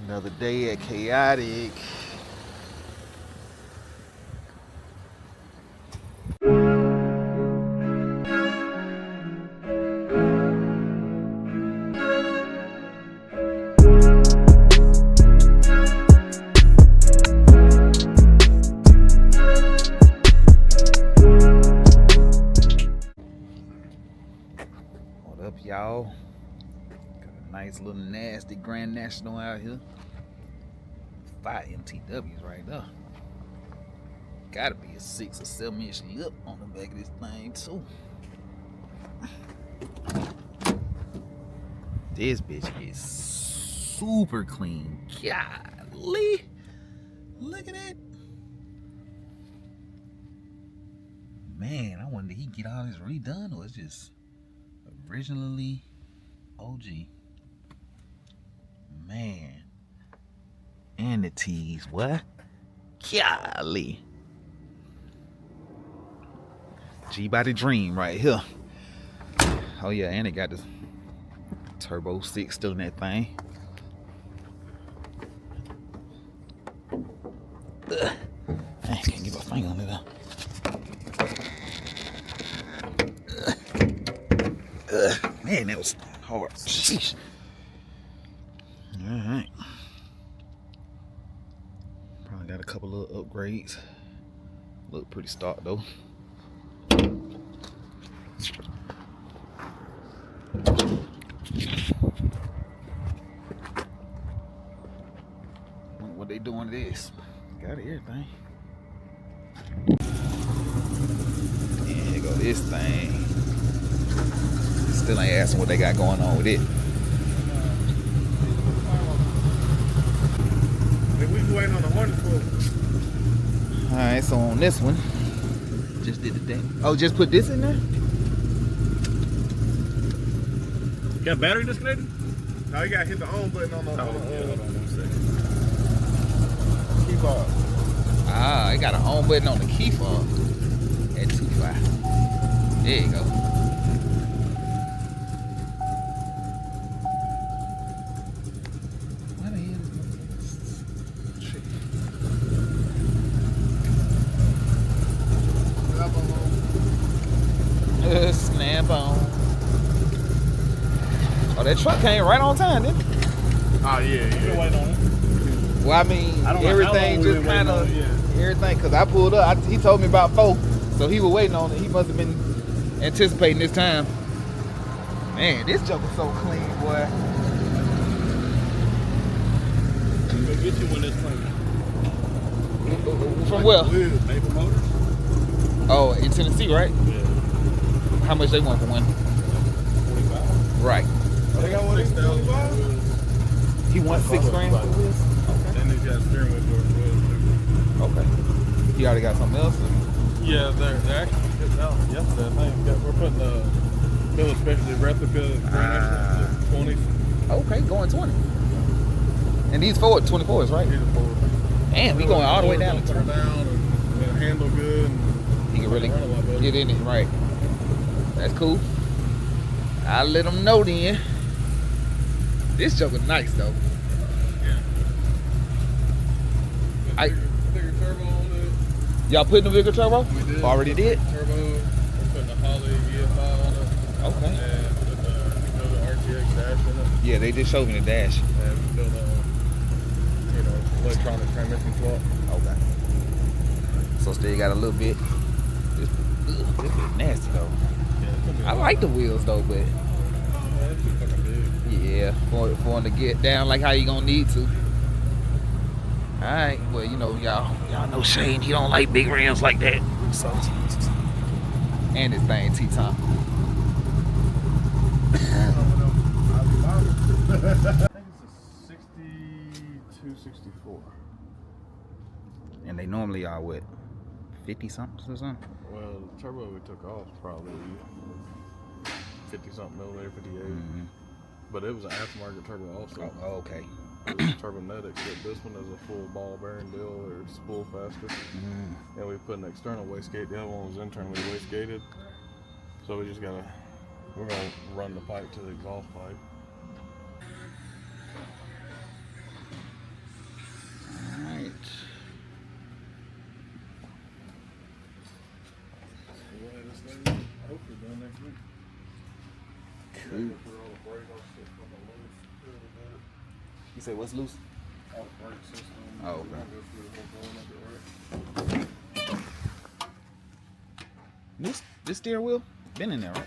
Another day at Kaotic. What up, y'all? Got a nice little nasty Grand National out here. 5 MTWs right there. Gotta be a 6 or 7 inch lip on the back of this thing too. This bitch is super clean. Golly. Look at that. Man, I wonder did he get all this redone or it's just originally OG. Man. And the T's, what? Golly. G by the dream right here. Oh yeah, and it got this turbo 6 still in that thing. Ugh. I can't get my finger on it though. Man, that was hard. Sheesh. Alright. Probably got a couple of upgrades. Look pretty stock though. What they doing to this? Got everything. And here go this thing. Still ain't asking what they got going on with it. We waiting on the Hornet for. Alright, so on this one, just did the thing. Oh, just put this in there? You got battery disconnected? No, you gotta hit the on button on the hold on 1 second. Key fob. Ah, it got an on button on the key fob. At 2.5. There you go. What the hell is this? Snap on. Oh, that truck came right on time, didn't it? Oh yeah. Been waiting on it. Well, I mean, everything just kind of, everything, because I pulled up, he told me about 4, so he was waiting on it. He must have been anticipating this time. Man, this joker's so clean, boy. We'll get you when it's clean. From where? Maple Motors. Oh, in Tennessee, right? Yeah. How much they want for one? 45. Right. Oh, they got one 6,000. He wants 6 grand for this? And he's got steering wheel for it. Okay. He already got something else? Yeah, they're actually shipped out yesterday, I think. We're putting a Billet Specialties replica Grand 20s. Okay, going 20. And these Ford 24s, right? He's a Ford. Damn, we going all the way down to 20. Down and handle good. And He can really get in it, right? That's cool. I'll let him know then. This joker nice though. Yeah. Bigger turbo on it. Y'all putting the bigger turbo? We did. Already did? Turbo. We're putting a Holly EFI on it. Okay. And put the Dakota RTX dash in it. Yeah, they just showed me the dash. And we built a, electronic transmission swap. Okay. So still got a little bit. This bit nasty though. Yeah, I like the wheels though, but it's too fucking big. yeah, for him to get down like how you gonna need to. Alright, well, you know, y'all know Shane, he don't like big rims like that. So, and this thing T-top. I think it's a 62, 64. And they normally are what, 50 something or something? Well, the turbo we took off probably 50 something millimeter, 58. Mm-hmm. But it was an aftermarket turbo also. Oh, okay. It was Turbonetic, but this one is a full ball bearing deal or spool faster. Mm-hmm. And we put an external wastegate. The other one was internally wastegated. So we're gonna run the pipe to the exhaust pipe. Alright. Hopefully done next week. Cool. You say what's loose? All the brake system. Oh, okay. This steering wheel been in there, right?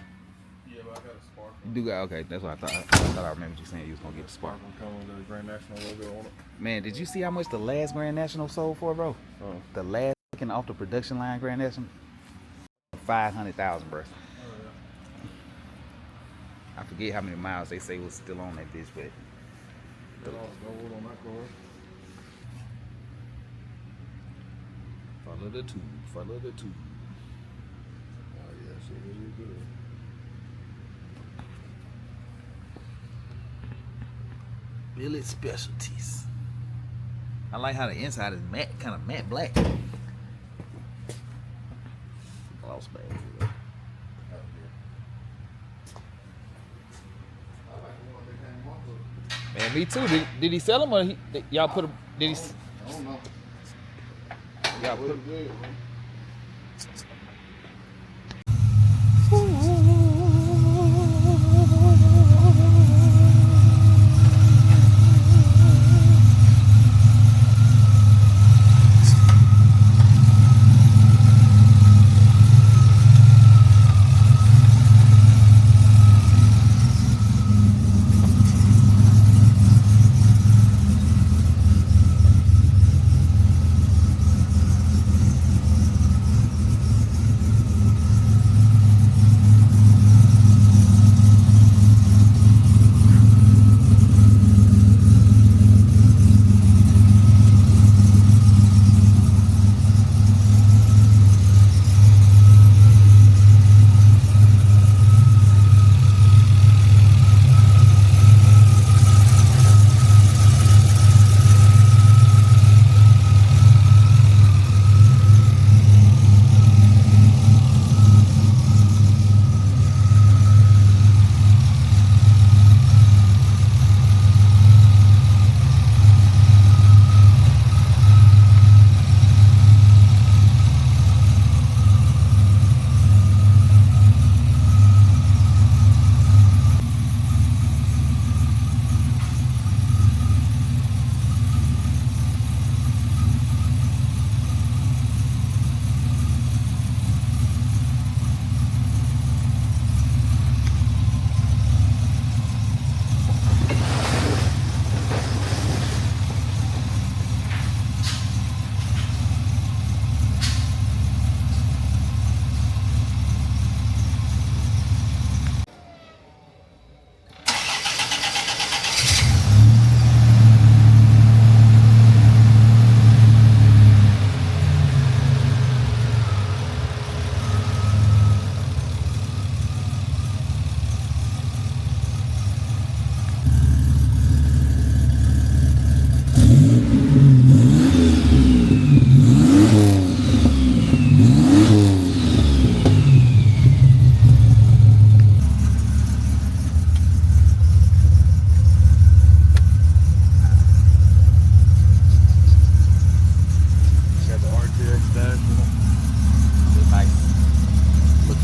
Yeah, but I got a spark. You do got, okay, that's what I thought. I thought I remember you saying you was gonna get the spark. Come with the Grand National logo on it. Man, did you see how much the last Grand National sold for, bro? Oh. The last taken off the production line Grand National, 500,000, bro. Oh, yeah. I forget how many miles they say was still on that bitch, but Got all the gold on that car. follow the tube, follow the tube. Oh, yeah, shit really good. Billet Specialties. I like how the inside is matte, kind of matte black. Gloss bag. Man, me too. Did he sell them or y'all put them? Did he? I don't know. Y'all put them? Good, man.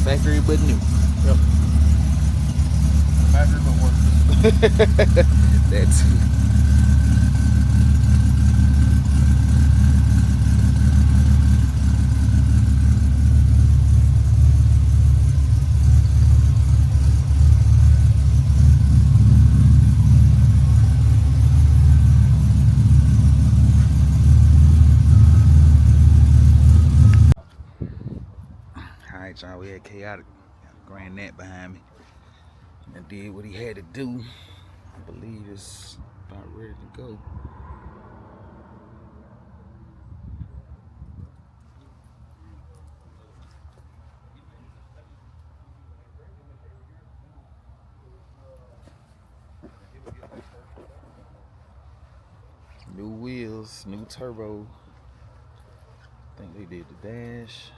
Factory but new. Yep. Factory but work. That's alright, y'all. We had Kaotic, Grand Nat behind me, and did what he had to do. I believe it's about ready to go. New wheels, new turbo. I think they did the dash.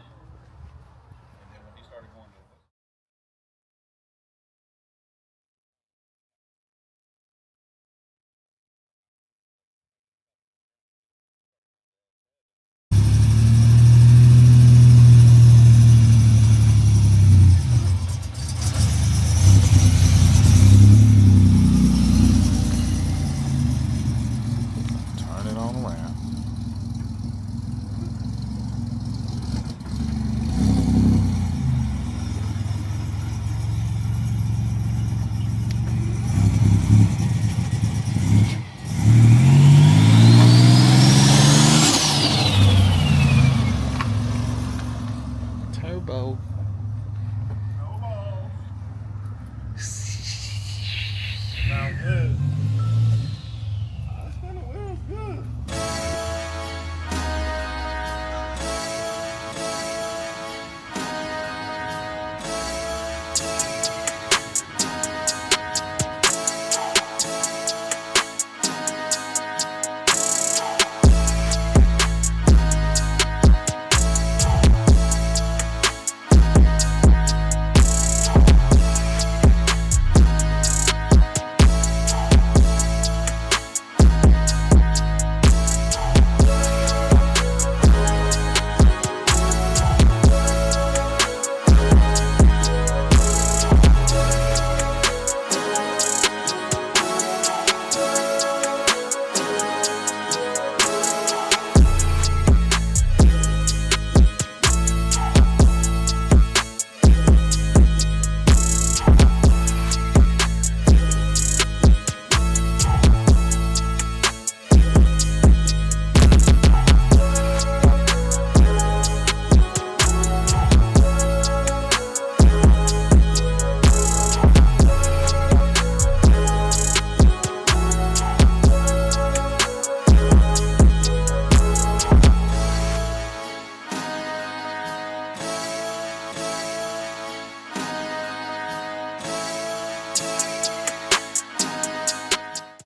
good.